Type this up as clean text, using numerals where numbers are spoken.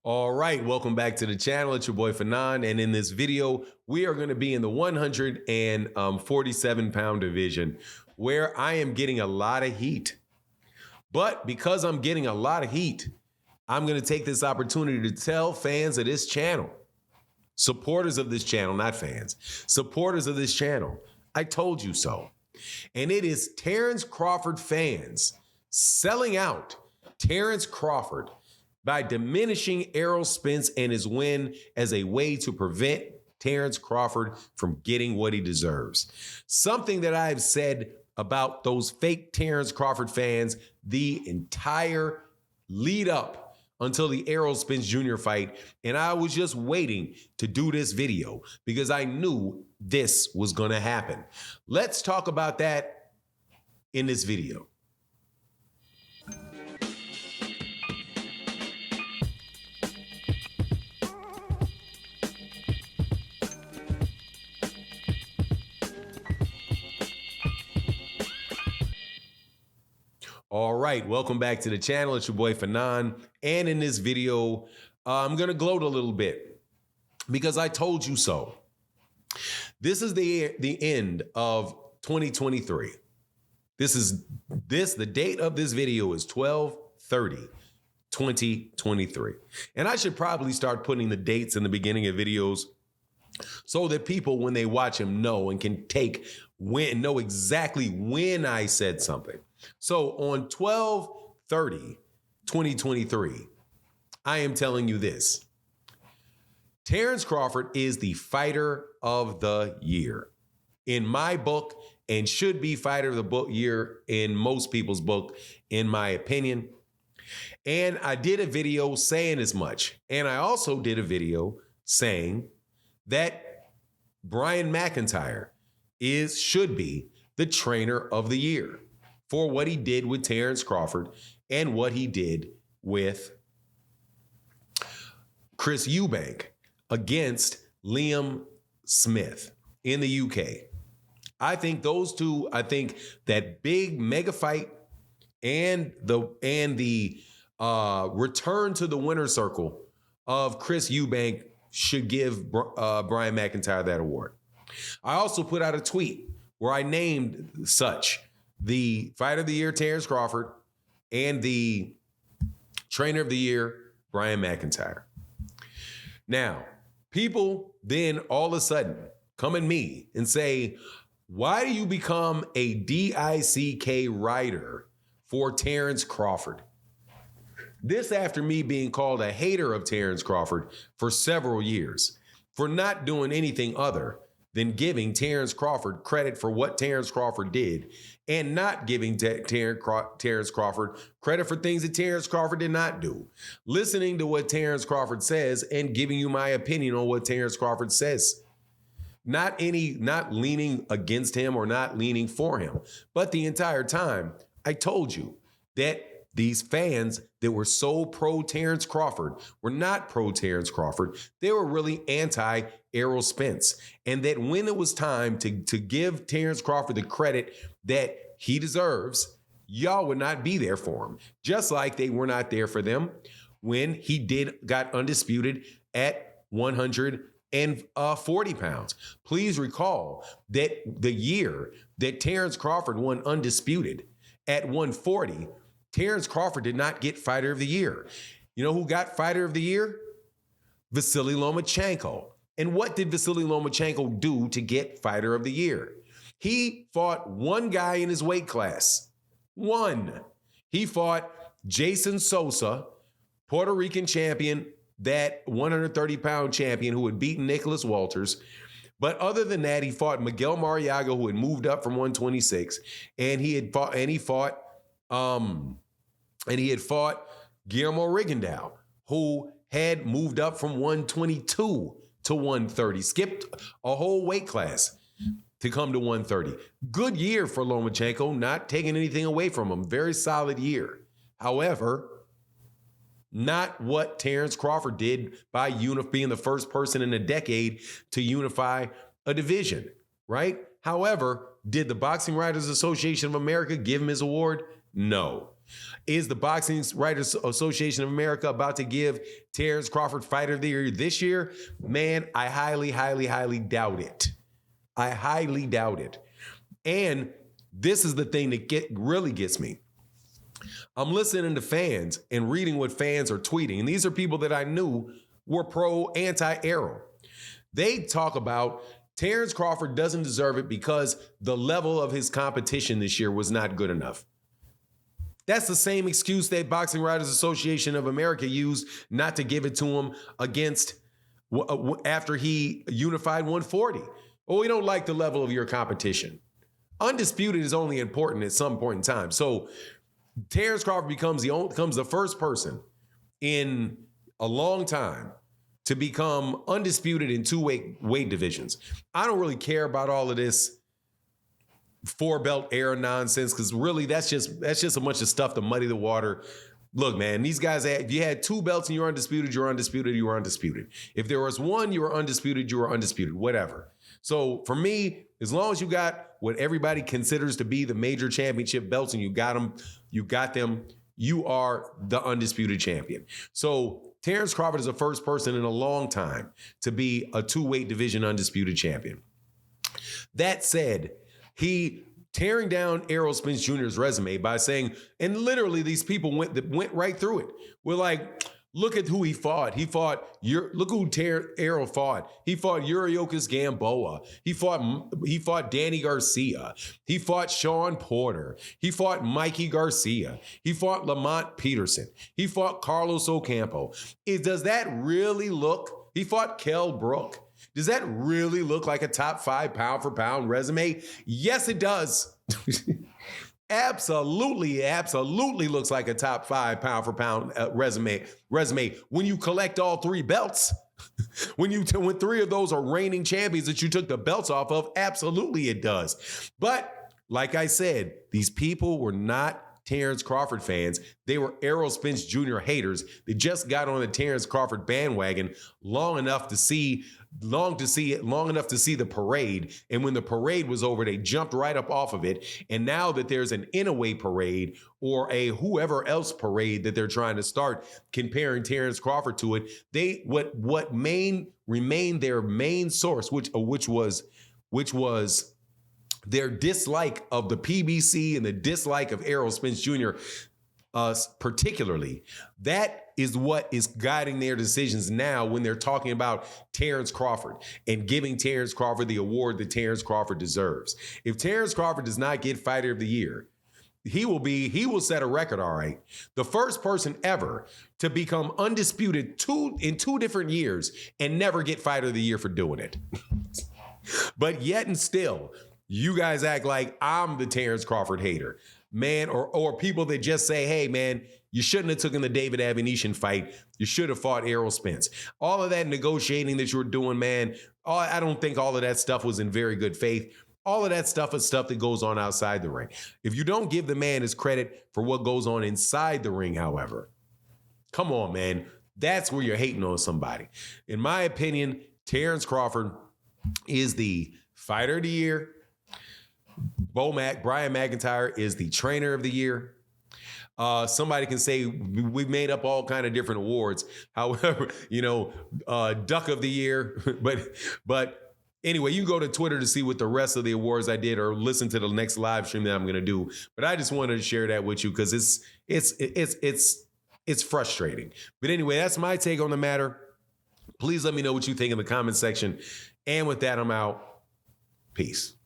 All right, welcome back to the channel. It's your boy Fanon, and in this video, we are going to be in the 147-pound division, where I am getting a lot of heat. But because I'm getting a lot of heat, I'm going to take this opportunity to tell fans of this channel, supporters of this channel, not fans, supporters of this channel, I told you so. And it is Terence Crawford fans selling out Terence Crawford by diminishing Errol Spence and his win as a way to prevent Terence Crawford from getting what he deserves. Something that I've said about those fake Terence Crawford fans the entire lead up until the Errol Spence Jr. fight, and I was just waiting to do this video because I knew this was going to happen. Let's talk about that in this video. All right, welcome back to the channel. It's your boy Fanon. And in this video, I'm going to gloat a little bit because I told you so. This is the end of 2023. The date of this video is 12/30/2023. And I should probably start putting the dates in the beginning of videos so that people, when they watch them, know and can know exactly when I said something. So on 12/30/2023, I am telling you this. Terence Crawford is the fighter of the year in my book, and should be fighter of the year in most people's book, in my opinion. And I did a video saying as much. And I also did a video saying that Brian McIntyre should be the trainer of the year for what he did with Terence Crawford and what he did with Chris Eubank against Liam Smith in the UK. I think those two, that big mega fight and the return to the winner's circle of Chris Eubank should give Brian McIntyre that award. I also put out a tweet where I named the fighter of the year, Terence Crawford, and the trainer of the year, Brian McIntyre. Now, people then all of a sudden come at me and say, why do you become a DICK writer for Terence Crawford? This after me being called a hater of Terence Crawford for several years for not doing anything other than giving Terence Crawford credit for what Terence Crawford did and not giving Terence Crawford credit for things that Terence Crawford did not do. Listening to what Terence Crawford says and giving you my opinion on what Terence Crawford says. Not leaning against him or not leaning for him. But the entire time, I told you that these fans that were so pro Terence Crawford were not pro Terence Crawford. They were really anti Errol Spence. And that when it was time to give Terence Crawford the credit that he deserves, y'all would not be there for him. Just like they were not there for them when he got undisputed at 140 pounds. Please recall that the year that Terence Crawford won undisputed at 140, Terence Crawford did not get fighter of the year. You know who got fighter of the year? Vasily Lomachenko. And what did Vasily Lomachenko do to get fighter of the year? He fought one guy in his weight class. One. He fought Jason Sosa, Puerto Rican champion, that 130-pound champion who had beaten Nicholas Walters. But other than that, he fought Miguel Mariaga, who had moved up from 126, and he had fought Guillermo Rigondeaux, who had moved up from 122 to 130, skipped a whole weight class to come to 130. Good year for Lomachenko, not taking anything away from him. Very solid year. However, not what Terence Crawford did by being the first person in a decade to unify a division, right? However, did the Boxing Writers Association of America give him his award? No. Is the Boxing Writers Association of America about to give Terence Crawford Fighter of the Year this year? Man, I highly, highly, highly doubt it. I highly doubt it. And this is the thing that really gets me. I'm listening to fans and reading what fans are tweeting. And these are people that I knew were anti-Errol. They talk about Terence Crawford doesn't deserve it because the level of his competition this year was not good enough. That's the same excuse that Boxing Writers Association of America used not to give it to him against after he unified 140. Oh, we don't like the level of your competition. Undisputed is only important at some point in time. So Terence Crawford becomes the first person in a long time to become undisputed in two weight divisions. I don't really care about all of this 4-belt era nonsense because really that's just a bunch of stuff to muddy the water. Look, man, these guys, if you had 2 belts and you're undisputed, you're undisputed, you were undisputed. If there was 1, you were undisputed, whatever. So for me, as long as you got what everybody considers to be the major championship belts and you got them, you are the undisputed champion. So Terence Crawford is the first person in a long time to be a 2-weight division undisputed champion. That said, he tearing down Errol Spence Jr.'s resume by saying, and literally these people went right through it. We're like, look at who he fought. Look who Errol fought. He fought Yuriokis Gamboa. He fought Danny Garcia. He fought Sean Porter. He fought Mikey Garcia. He fought Lamont Peterson. He fought Carlos Ocampo. Does that really look? He fought Kell Brook. Does that really look like a top 5 pound for pound resume? Yes, it does. Absolutely looks like a top 5 pound for pound resume when you collect all 3 belts. when 3 of those are reigning champions that you took the belts off of, absolutely it does. But like I said, these people were not Terence Crawford fans. They were Errol Spence Jr. haters. They just got on the Terence Crawford bandwagon long enough to see the parade. And when the parade was over, they jumped right up off of it. And now that there's an in-a-way parade or a whoever else parade that they're trying to start comparing Terence Crawford to it, remained their main source, which was their dislike of the PBC and the dislike of Errol Spence Jr. Particularly. That is what is guiding their decisions now when they're talking about Terence Crawford and giving Terence Crawford the award that Terence Crawford deserves. If Terence Crawford does not get Fighter of the Year, he will set a record, all right. The first person ever to become undisputed in 2 different years and never get Fighter of the Year for doing it. But yet and still, you guys act like I'm the Terence Crawford hater, man, or people that just say, hey, man, you shouldn't have taken the David Avenetian fight. You should have fought Errol Spence. All of that negotiating that you were doing, man, I don't think all of that stuff was in very good faith. All of that stuff is stuff that goes on outside the ring. If you don't give the man his credit for what goes on inside the ring, however, come on, man, that's where you're hating on somebody. In my opinion, Terence Crawford is the Fighter of the Year. Brian McIntyre is the Trainer of the Year. Somebody can say we've made up all kind of different awards. However, Duck of the Year. But anyway, you can go to Twitter to see what the rest of the awards I did or listen to the next live stream that I'm going to do. But I just wanted to share that with you because it's frustrating. But anyway, that's my take on the matter. Please let me know what you think in the comment section. And with that, I'm out. Peace.